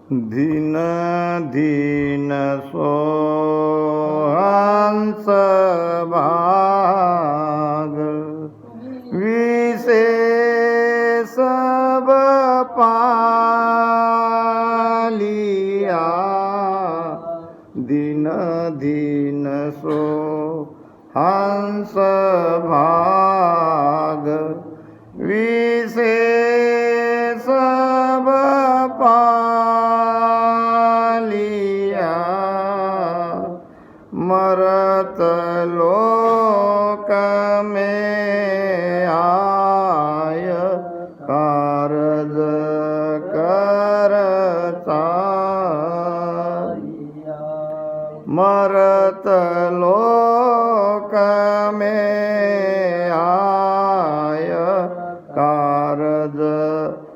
धीन धीन सोहंस भाग विशेष पालिया। दीन दीन सो हंस भाग विशेष पालिया। मरत लोक में आय कारज करता। मरत लोक में आय कारज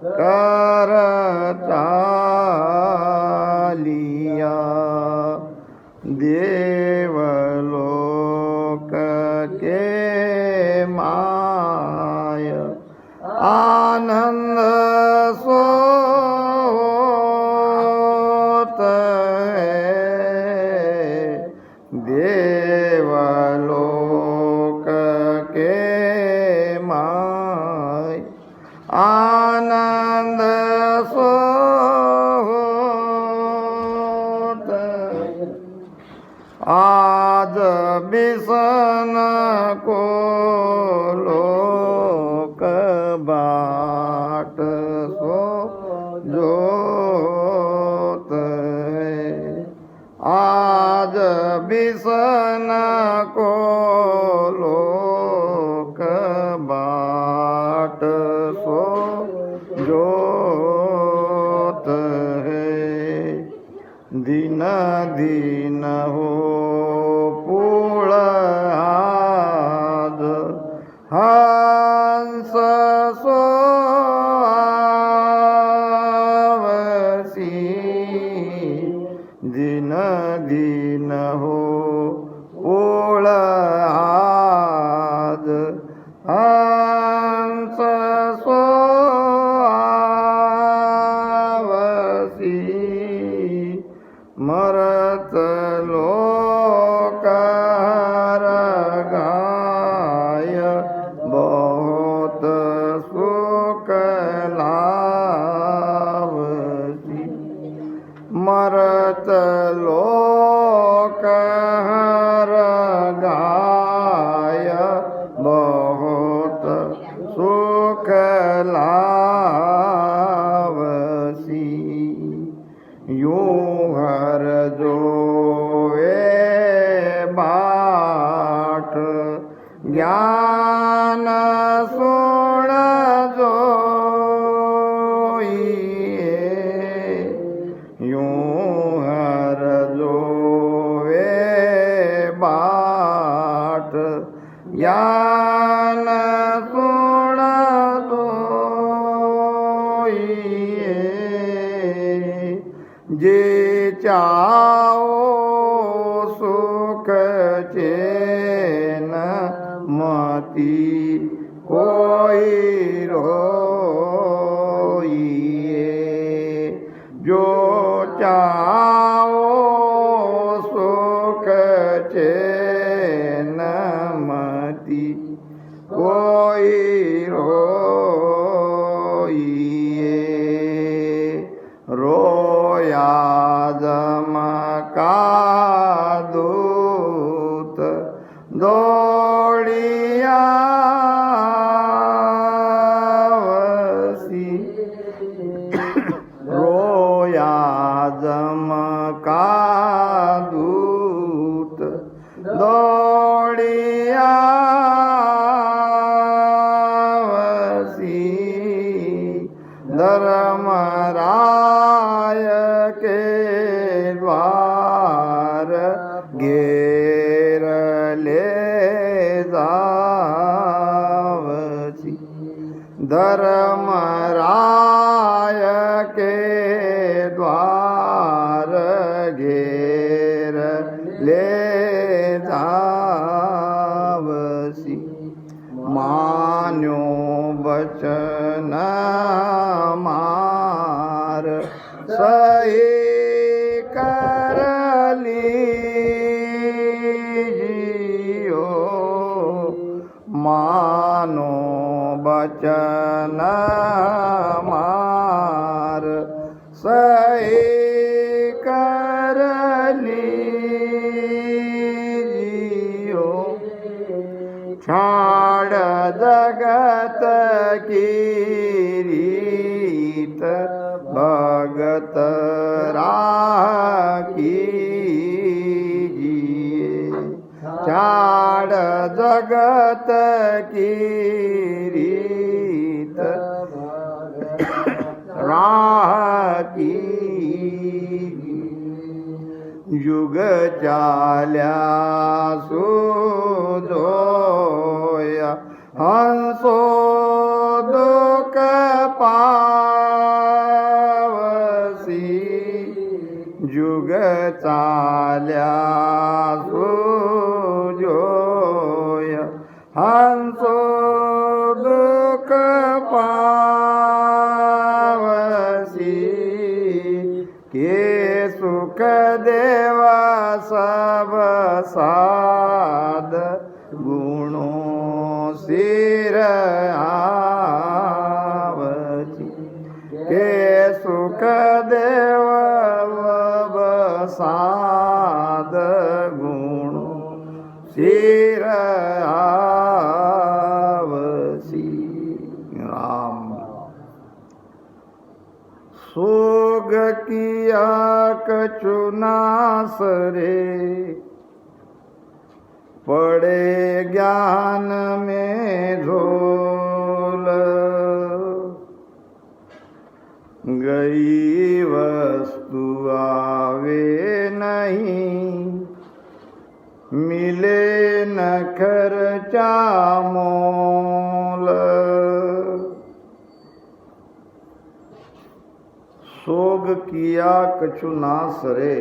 करता लिया। देवलोक के माय आनंद सोत है। देवलोक के माय आनंद सोत। आज बिसन को लोक बाट सो जोत है। आज बिसन को लोक बाट सो जोत है। दिन दिन हो पुलहाद हंस सो आवसी। दिन दिन हो पुलहाद हंस सो आवसी। मरत लोक हर गाय बहुत सुख लावसी। मरत लोक हर गाय बहुत सुख लावसी। यूं हर जोवे बाट ज्ञान सुण जोइए। यूं हर जोवे बाट ज्ञान सुण जोइए। जे चाओ सुख चैन मति कोई रोइए। जो चाओ सुख चैन मति कोई रोइए। रोया जम का दूत दौड़िया वसी। रोया जम का दूत दौड़िया वसी। धर्मराय के द्वार घेर ले जावसी। धर्मराय के द्वार घेर ले जावसी। मान्यो बचन मार सही कर लीजियो मानो बचन मार सही कर लीजियो छाड़ जगत की रीत भगत राह कीजिए छाड़ जगत की रीत राह कीजिए युग चाल्या सुधोया हंसो दुख पावसी जुग चाल्या सुजोय हंसो दुख पावसी के सुख देवा सब साध गुणों सिर आवती के सुख देव साध गुणों सिर आवसी राम सोग किया कछु नास रे पड़े ज्ञान में झोल गई वस्तु आवे नहीं मिले न खर्चा मोल सोग किया कछु नास रे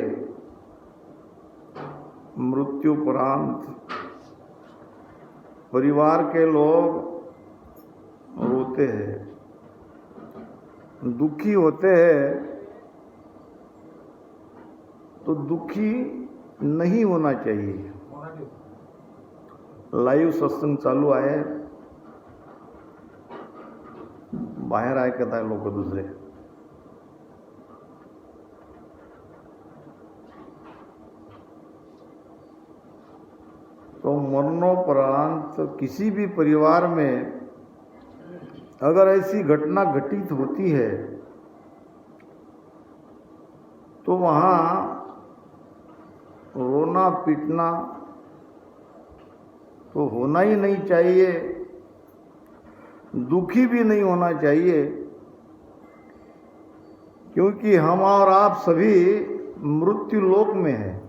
मृत्युपरांत परिवार के लोग रोते हैं दुखी होते हैं तो दुखी नहीं होना चाहिए लाइव सत्संग चालू आहे बाहेर ऐकत आहे लोक दुसरे तो मरणोपरांत किसी भी परिवार में अगर ऐसी घटना घटित होती है तो वहाँ रोना पीटना तो होना ही नहीं चाहिए दुखी भी नहीं होना चाहिए क्योंकि हम और आप सभी मृत्यु लोक में हैं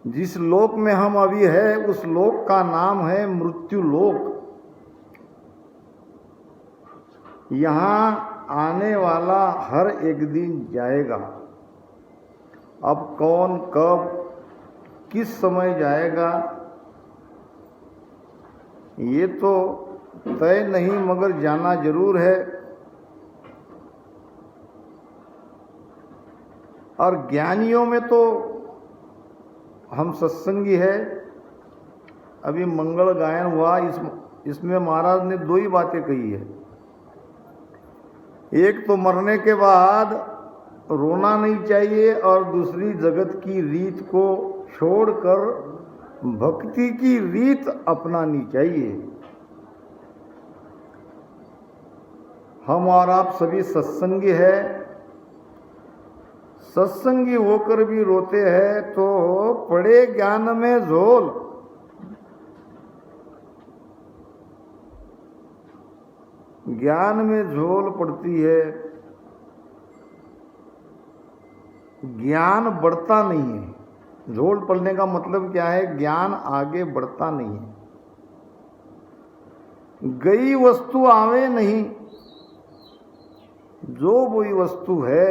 जिस लोक में हम अभी है उस लोक का नाम है मृत्यु लोक यहाँ आने वाला हर एक दिन जाएगा अब कौन कब किस समय जाएगा ये तो तय नहीं मगर जाना जरूर है और ज्ञानियों में तो हम सत्संगी है अभी मंगल गायन हुआ इसमें महाराज ने दो ही बातें कही है एक तो मरने के बाद रोना नहीं चाहिए और दूसरी जगत की रीत को छोड़कर भक्ति की रीत अपनानी चाहिए हम और आप सभी सत्संगी है सत्संगी होकर भी रोते हैं तो पड़े ज्ञान में झोल ज्ञान में झोल पड़ती है ज्ञान बढ़ता नहीं है झोल पड़ने का मतलब क्या है ज्ञान आगे बढ़ता नहीं है गई वस्तु आवे नहीं जो वही वस्तु है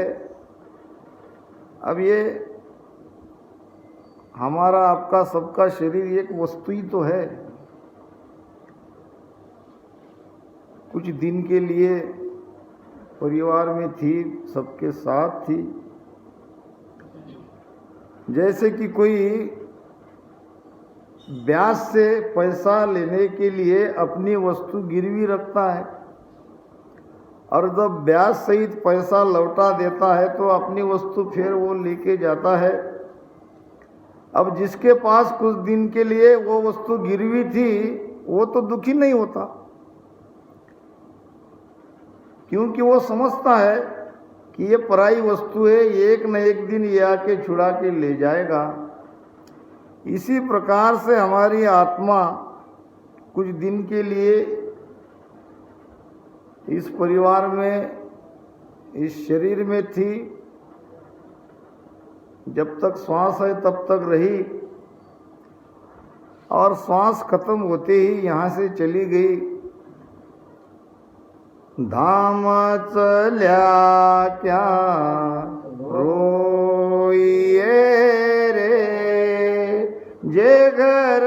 अब ये हमारा आपका सबका शरीर एक वस्तु ही तो है कुछ दिन के लिए परिवार में थी, सबके साथ थी। जैसे कि कोई ब्याज से पैसा लेने के लिए अपनी वस्तु गिरवी रखता है और जब ब्याज सहित पैसा लौटा देता है तो अपनी वस्तु फिर वो लेके जाता है। अब जिसके पास कुछ दिन के लिए वो वस्तु गिरवी थी वो तो दुखी नहीं होता, क्योंकि वो समझता है कि ये पराई वस्तु है, ये एक न एक दिन ये आके छुड़ा के ले जाएगा। इसी प्रकार से हमारी आत्मा कुछ दिन के लिए इस परिवार में, इस शरीर में थी, जब तक श्वास है तब तक रही और श्वास खत्म होते ही यहाँ से चली गई। धाम चल्या क्या रोइए रे, जे घर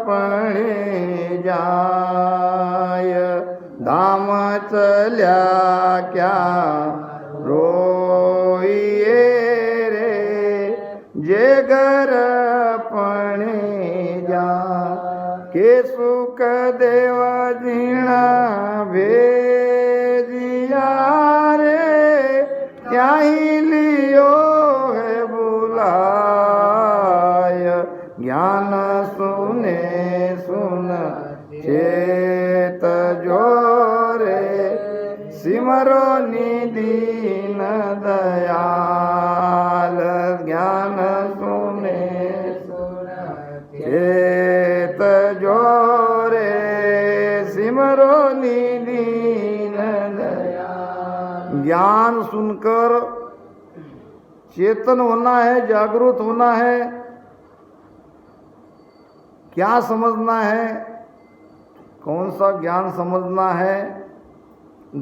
पणे जाय। धाम चल्या क्या रोइए रे, जे घर पणे जा। के सुख देव जीणा भेजिया रे, क्या ही लियो है बुलाय। ज्ञान सुने सुन चेत जोरे, सिमरो निदीन दयाल। ज्ञान सुने सुन चेत जोरे, सिमरो निदीन दयाल। ज्ञान सुनकर चेतन होना है, जागरूक होना है। क्या समझना है, कौन सा ज्ञान समझना है?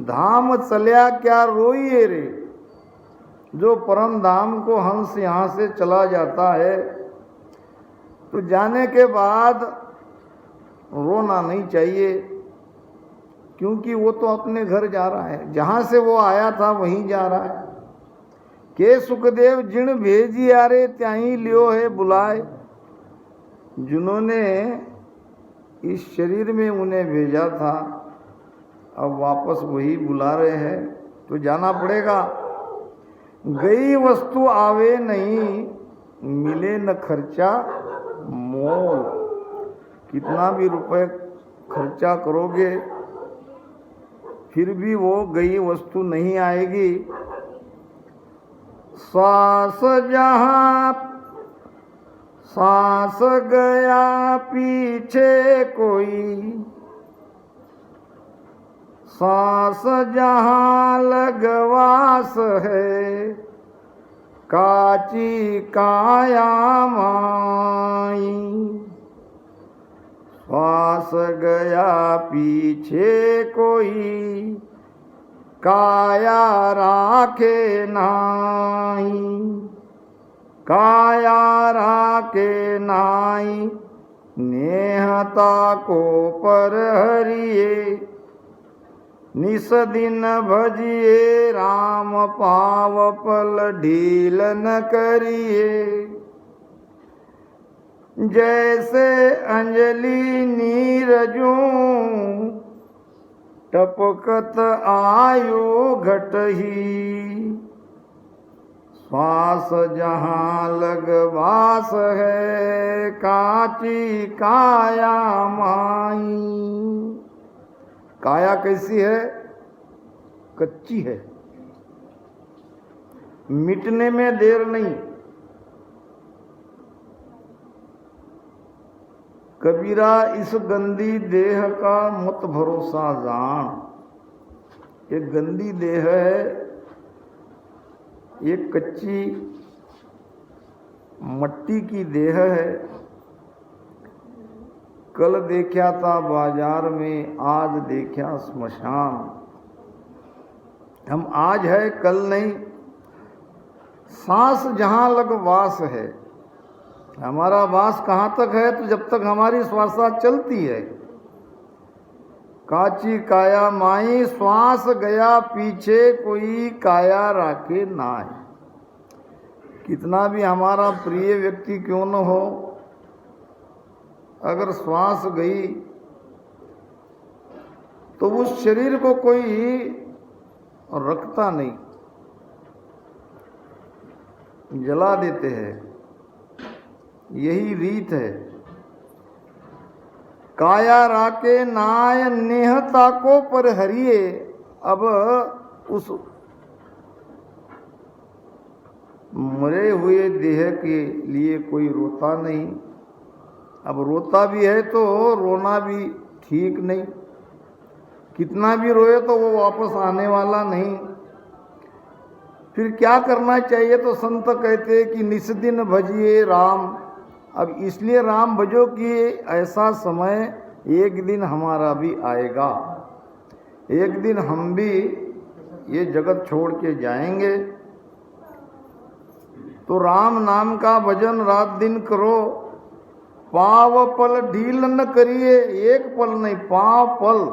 धाम चल्या क्या रोइए रे, जो परम धाम को हंस यहाँ से चला जाता है तो जाने के बाद रोना नहीं चाहिए, क्योंकि वो तो अपने घर जा रहा है, जहाँ से वो आया था वहीं जा रहा है। के सुखदेव जिण भेजी आरे, त्याही लियो है बुलाए। जिन्होंने इस शरीर में उन्हें भेजा था अब वापस वही बुला रहे हैं, तो जाना पड़ेगा। गई वस्तु आवे नहीं, मिले न खर्चा मोल। कितना भी रुपए खर्चा करोगे फिर भी वो गई वस्तु नहीं आएगी। श्वास जहाँ सांस गया पीछे कोई, सांस जहाँ लगवास है, काची काया माई। श्वास गया पीछे कोई, काया राखे नाई। काया राखे नाई, नेहता को पर हरिये। निस दिन भजिए राम, पाव पल ढील न करिए। जैसे अंजलि नीरजू, टपकत आयो घटही। श्वास जहाँ लगवास है, काची काया माई। काया कैसी है? कच्ची है, मिटने में देर नहीं। कबीरा इस गंदी देह का मत भरोसा जान। ये गंदी देह है, ये कच्ची मट्टी की देह है। कल देखा था बाजार में, आज देखा स्मशान। हम आज है कल नहीं। सांस जहाँ लग वास है, हमारा वास कहाँ तक है? तो जब तक हमारी श्वासा चलती है। काची काया माई, श्वास गया पीछे कोई काया राखे नाय। कितना भी हमारा प्रिय व्यक्ति क्यों न हो, अगर श्वास गई तो उस शरीर को कोई रखता नहीं, जला देते हैं। यही रीत है। काया राके नाय, नेहता को पर हरिये। अब उस मरे हुए देह के लिए कोई रोता नहीं। अब रोता भी है तो रोना भी ठीक नहीं, कितना भी रोए तो वो वापस आने वाला नहीं। फिर क्या करना चाहिए? तो संत कहते हैं कि निस्दिन भजिए राम। अब इसलिए राम भजो कि ऐसा समय एक दिन हमारा भी आएगा, एक दिन हम भी ये जगत छोड़ के जाएंगे। तो राम नाम का भजन रात दिन करो, पाव पल ढील न करिए। एक पल नहीं, पाव पल,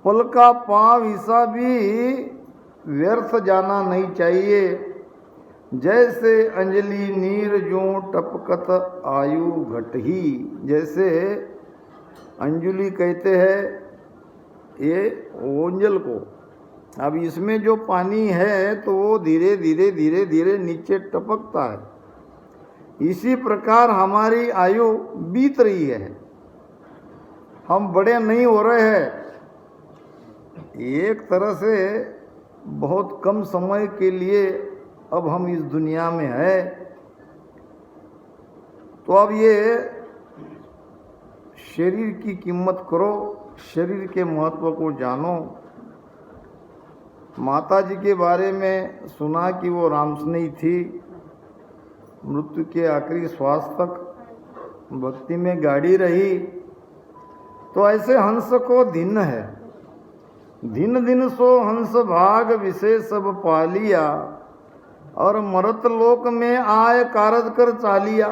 पल का पाव हिस्सा भी व्यर्थ जाना नहीं चाहिए। जैसे अंजलि नीर जो टपकत आयु घटही। जैसे अंजलि कहते हैं ये ओंजल को। अब इसमें जो पानी है तो वो धीरे धीरे धीरे धीरे नीचे टपकता है। इसी प्रकार हमारी आयु बीत रही है, हम बड़े नहीं हो रहे हैं। एक तरह से बहुत कम समय के लिए अब हम इस दुनिया में हैं। तो अब ये शरीर की कीमत करो, शरीर के महत्व को जानो। माता जी के बारे में सुना कि वो रामस्नेही थी, मृत्यु के आखिरी श्वास तक भक्ति में गाड़ी रही। तो ऐसे हंस को दिन है, दिन दिन सो हंस भाग विशेष सब पालिया। और मरत लोक में आय कारज कर चालिया।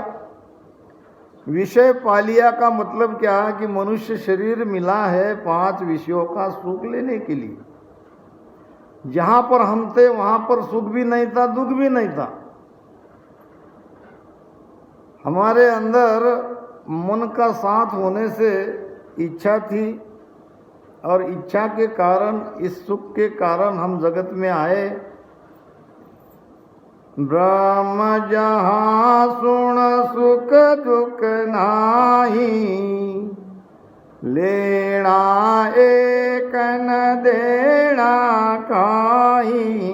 विषय पालिया का मतलब क्या है कि मनुष्य शरीर मिला है 5 विषयों का सुख लेने के लिए। जहां पर हम थे वहां पर सुख भी नहीं था, दुख भी नहीं था। हमारे अंदर मन का साथ होने से इच्छा थी, और इच्छा के कारण, इस सुख के कारण हम जगत में आए। ब्रह्म जहाँ सुन सुख दुख नाही, लेना एक न देना काई।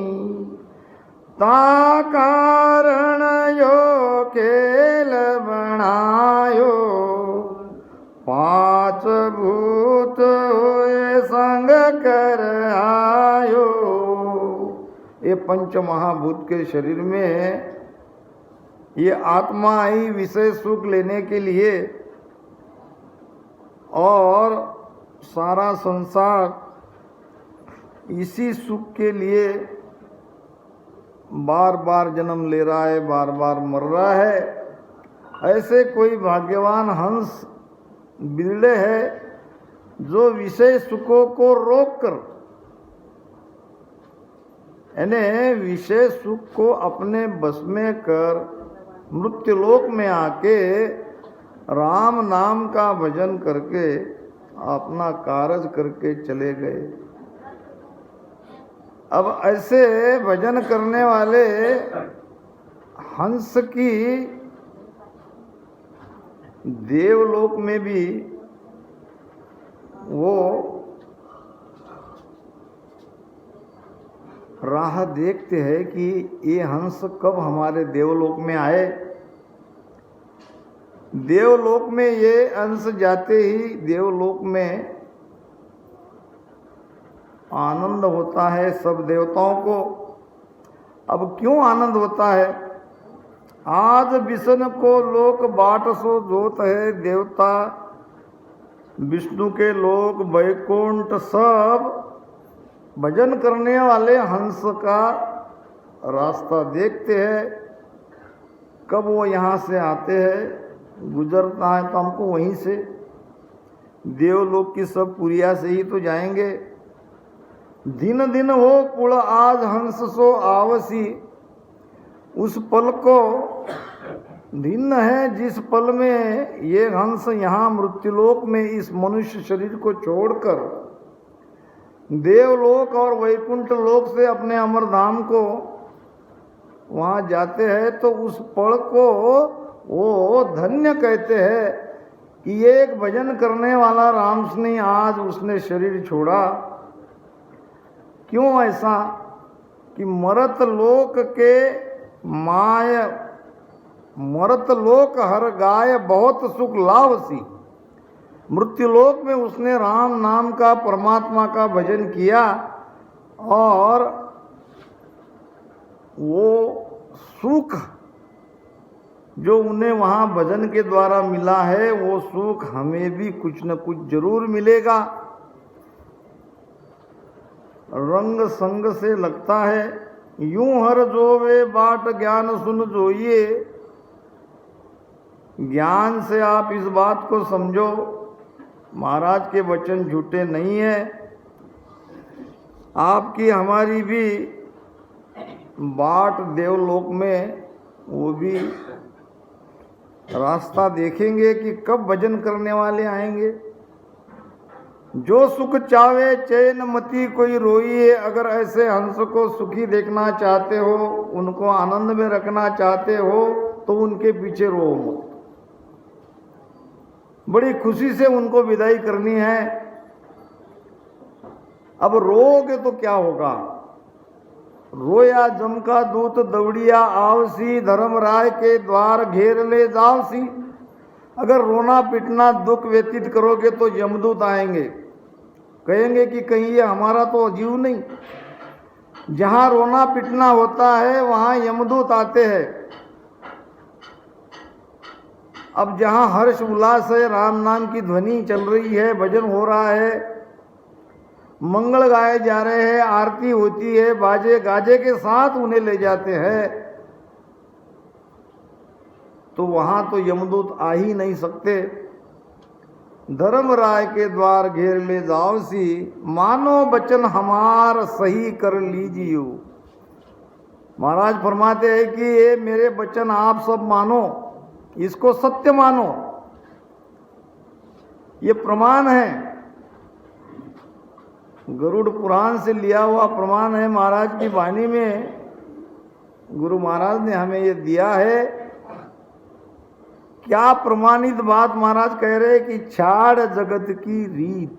ता कारण यो खेल बनायो, 5 भूत हुए संग कर आयो। ये 5 महाभूत के शरीर में ये आत्मा आई विषय सुख लेने के लिए, और सारा संसार इसी सुख के लिए बार बार जन्म ले रहा है, बार बार मर रहा है। ऐसे कोई भाग्यवान हंस बिरले है जो विषय सुखों को रोककर, यानी विषय सुख को अपने बस में कर मृत्युलोक में आके राम नाम का भजन करके अपना कार्य करके चले गए। अब ऐसे भजन करने वाले हंस की देवलोक में भी वो राह देखते हैं कि ये हंस कब हमारे देवलोक में आए। देवलोक में ये हंस जाते ही देवलोक में आनंद होता है सब देवताओं को। अब क्यों आनंद होता है? आज विष्णु को लोक बाट सो जोत है, देवता विष्णु के लोक वैकुंठ सब भजन करने वाले हंस का रास्ता देखते हैं। कब वो यहाँ से आते हैं, गुजरता है तो हमको वहीं से देवलोक की सब पुरिया से ही तो जाएंगे। दिन दिन हो पुल आज हंस सो आवसी, उस पल को दिन है जिस पल में ये हंस यहाँ मृत्युलोक में इस मनुष्य शरीर को छोड़कर देवलोक और वैकुंठ लोक से अपने अमरधाम को वहाँ जाते हैं, तो उस पल को वो धन्य कहते हैं कि ये एक भजन करने वाला रामसनी आज उसने शरीर छोड़ा। क्यों ऐसा कि मरत लोक के माय मरत लोक हर गाय बहुत सुख लावसी, मृत्युलोक में उसने राम नाम का परमात्मा का भजन किया और वो सुख जो उन्हें वहाँ भजन के द्वारा मिला है वो सुख हमें भी कुछ न कुछ जरूर मिलेगा। रंग संग से लगता है यूं हर जोवे बाट ज्ञान सुन जोइए। ज्ञान से आप इस बात को समझो, महाराज के वचन झूठे नहीं है। आपकी हमारी भी बाट देवलोक में वो भी रास्ता देखेंगे कि कब भजन करने वाले आएंगे। जो सुख चावे चैन मती कोई रोइए, अगर ऐसे हंस को सुखी देखना चाहते हो, उनको आनंद में रखना चाहते हो तो उनके पीछे रो मत। बड़ी खुशी से उनको विदाई करनी है। अब रोगे तो क्या होगा? रोया जम का दूत दौड़िया आवसी, धर्म राय के द्वार घेर ले जावसी। अगर रोना पिटना दुख व्यतीत करोगे तो यमदूत आएंगे, कहेंगे कि कहीं ये हमारा तो जीव नहीं। जहां रोना पिटना होता है वहां यमदूत आते हैं। अब जहां हर्ष उल्लास है, राम नाम की ध्वनि चल रही है, भजन हो रहा है, मंगल गाए जा रहे हैं, आरती होती है, बाजे गाजे के साथ उन्हें ले जाते हैं, तो वहां तो यमदूत आ ही नहीं सकते। धर्म राय के द्वार घेर ले जावसी, मानो बचन हमार सही कर लीजियो। महाराज फरमाते हैं कि ये मेरे वचन आप सब मानो, इसको सत्य मानो। ये प्रमाण है, गरुड़ पुराण से लिया हुआ प्रमाण है। महाराज की वाणी में गुरु महाराज ने हमें ये दिया है। क्या प्रमाणित बात महाराज कह रहे कि छाड़ जगत की रीत,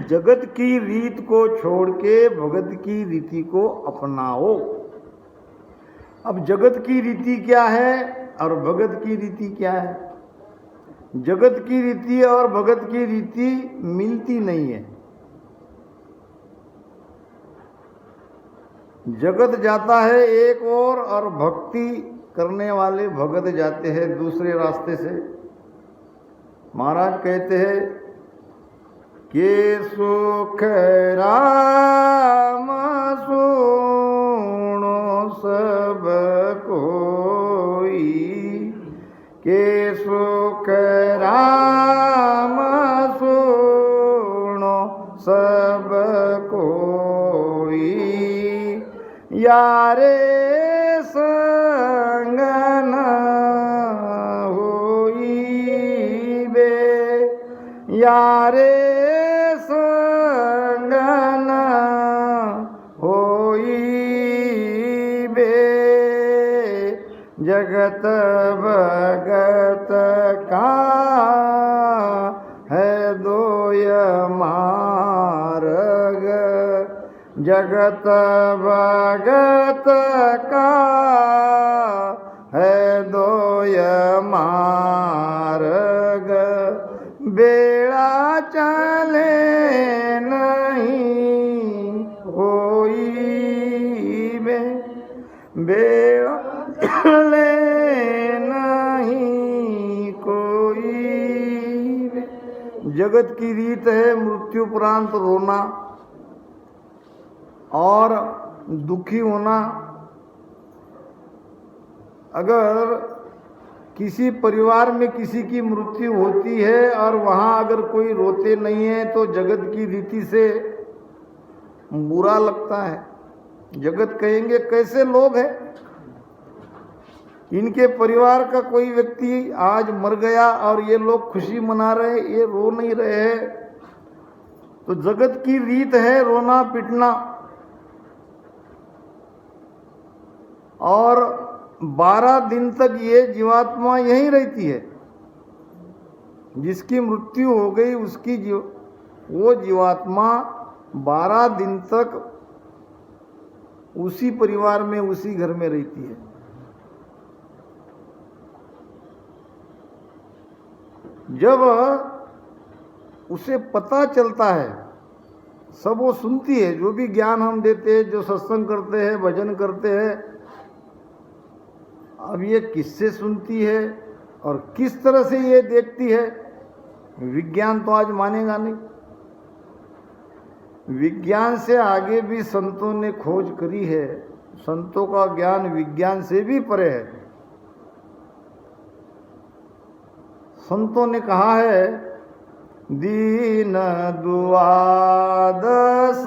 जगत की रीत को छोड़ के भगत की रीति को अपनाओ। अब जगत की रीति क्या है और भगत की रीति क्या है? जगत की रीति और भगत की रीति मिलती नहीं है। जगत जाता है एक और भक्ति करने वाले भगत जाते हैं दूसरे रास्ते से। महाराज कहते हैं के सुख राम सुनो सब कोई, के सुख राम सुनो सब कोई, यारे संग न होई बे, यारे संग न होई बे, जगत भगत का है दोय मार्ग, जगत भगत का है दोय मार्ग, बेड़ा चले नहीं होई बे, बेड़ा चले नहीं कोई। जगत की रीत है मृत्यु उपरांत रोना और दुखी होना। अगर किसी परिवार में किसी की मृत्यु होती है और वहाँ अगर कोई रोते नहीं है तो जगत की रीति से बुरा लगता है। जगत कहेंगे कैसे लोग हैं, इनके परिवार का कोई व्यक्ति आज मर गया और ये लोग खुशी मना रहे, ये रो नहीं रहे हैं। तो जगत की रीत है रोना पिटना। और 12 दिन तक ये जीवात्मा यहीं रहती है। जिसकी मृत्यु हो गई उसकी वो जीवात्मा 12 दिन तक उसी परिवार में उसी घर में रहती है। जब उसे पता चलता है, सब वो सुनती है, जो भी ज्ञान हम देते हैं, जो सत्संग करते हैं, भजन करते हैं, अब ये किससे सुनती है और किस तरह से ये देखती है, विज्ञान तो आज मानेगा नहीं। विज्ञान से आगे भी संतों ने खोज करी है। संतों का ज्ञान विज्ञान से भी परे है। संतों ने कहा है, दीन दुआदस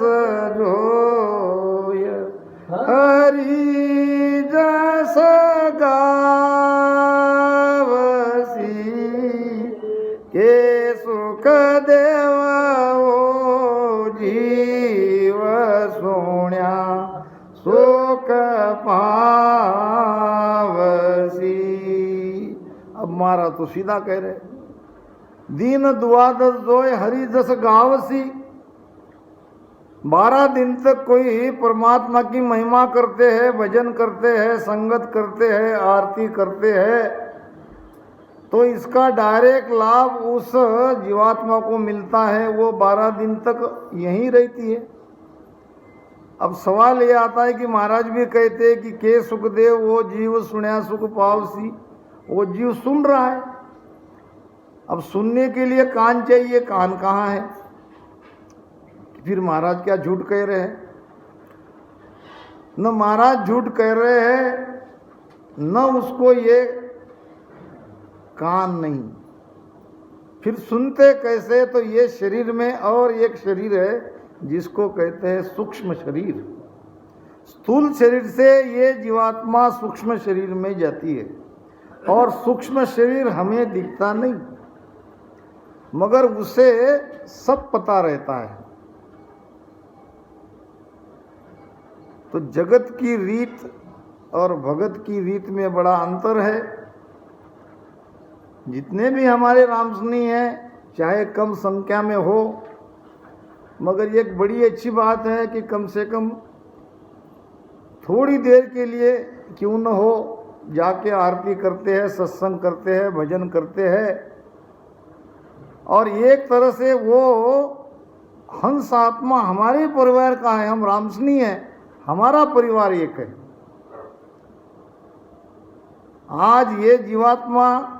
जोय हरि जस गावसी के सुख देव जीव सोण्या सुख पावसी। अब मारा तो सीधा कह रहे, दीन दुआदस जोय हरि जस गावसी। 12 दिन तक कोई परमात्मा की महिमा करते हैं, भजन करते हैं, संगत करते हैं, आरती करते हैं, तो इसका डायरेक्ट लाभ उस जीवात्मा को मिलता है। वो 12 दिन तक यहीं रहती है। अब सवाल ये आता है कि महाराज भी कहते हैं कि के सुखदेव वो जीव सुण्या सुख पावसी। वो जीव सुन रहा है, अब सुनने के लिए कान चाहिए, कान कहाँ है? फिर महाराज क्या झूठ कह रहे हैं? न महाराज झूठ कह रहे हैं, न उसको ये कान नहीं। फिर सुनते कैसे? तो ये शरीर में और एक शरीर है जिसको कहते हैं सूक्ष्म शरीर। स्थूल शरीर से ये जीवात्मा सूक्ष्म शरीर में जाती है और सूक्ष्म शरीर हमें दिखता नहीं, मगर उसे सब पता रहता है। तो जगत की रीत और भगत की रीत में बड़ा अंतर है। जितने भी हमारे रामसुनी हैं, चाहे कम संख्या में हो, मगर एक बड़ी अच्छी बात है कि कम से कम थोड़ी देर के लिए क्यों न हो जाके आरती करते हैं, सत्संग करते हैं, भजन करते हैं। और एक तरह से वो हंस आत्मा हमारे परिवार का है। हम रामसुनी हैं, हमारा परिवार एक है। आज ये जीवात्मा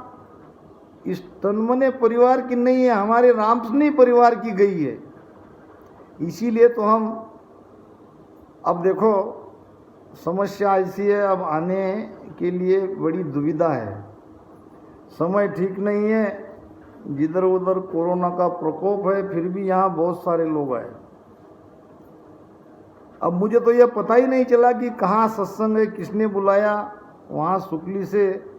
इस तन्मने परिवार की नहीं है, हमारे रामसुनी परिवार की गई है। इसीलिए तो हम, अब देखो समस्या ऐसी है, अब आने के लिए बड़ी दुविधा है, समय ठीक नहीं है, जिधर उधर कोरोना का प्रकोप है, फिर भी यहाँ बहुत सारे लोग आए। अब मुझे तो यह पता ही नहीं चला कि कहाँ सत्संग है, किसने बुलाया। वहाँ सुकली से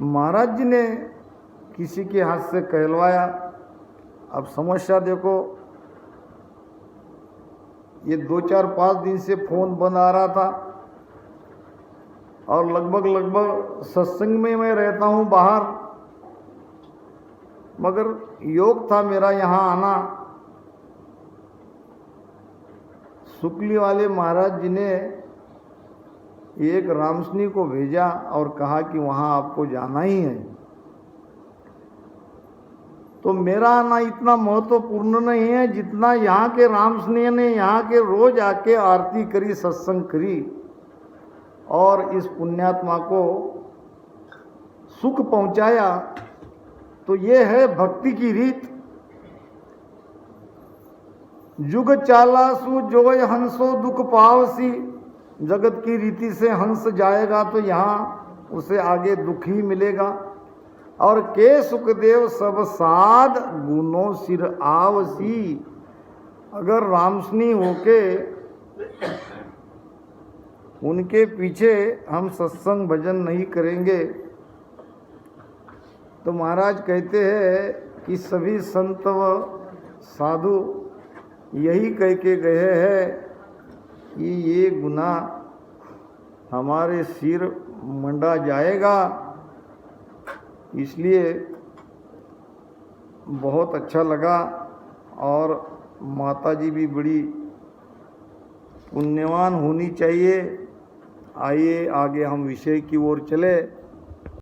महाराज जी ने किसी के हाथ से कहलवाया। अब समस्या देखो, ये 2-4-5 दिन से फोन बंद आ रहा था और लगभग सत्संग में मैं रहता हूँ बाहर, मगर योग था मेरा यहाँ आना। सुकली वाले महाराज जी ने एक रामसुनी को भेजा और कहा कि वहाँ आपको जाना ही है। तो मेरा आना इतना महत्वपूर्ण नहीं है जितना यहाँ के रामसुनी ने यहाँ के रोज आके आरती करी, सत्संग करी और इस पुण्यात्मा को सुख पहुँचाया। तो ये है भक्ति की रीत। जुग चालासु जोय हंसो दुख पावसी। जगत की रीति से हंस जाएगा तो यहाँ उसे आगे दुख ही मिलेगा। और के सुखदेव सब साध गुनो सिर आवसी, अगर रामसनी होके उनके पीछे हम सत्संग भजन नहीं करेंगे तो महाराज कहते हैं कि सभी संत व साधु यही कह के गए हैं कि ये गुनाह हमारे सिर मंडा जाएगा। इसलिए बहुत अच्छा लगा और माता जी भी बड़ी पुण्यवान होनी चाहिए। आइए आगे हम विषय की ओर चले।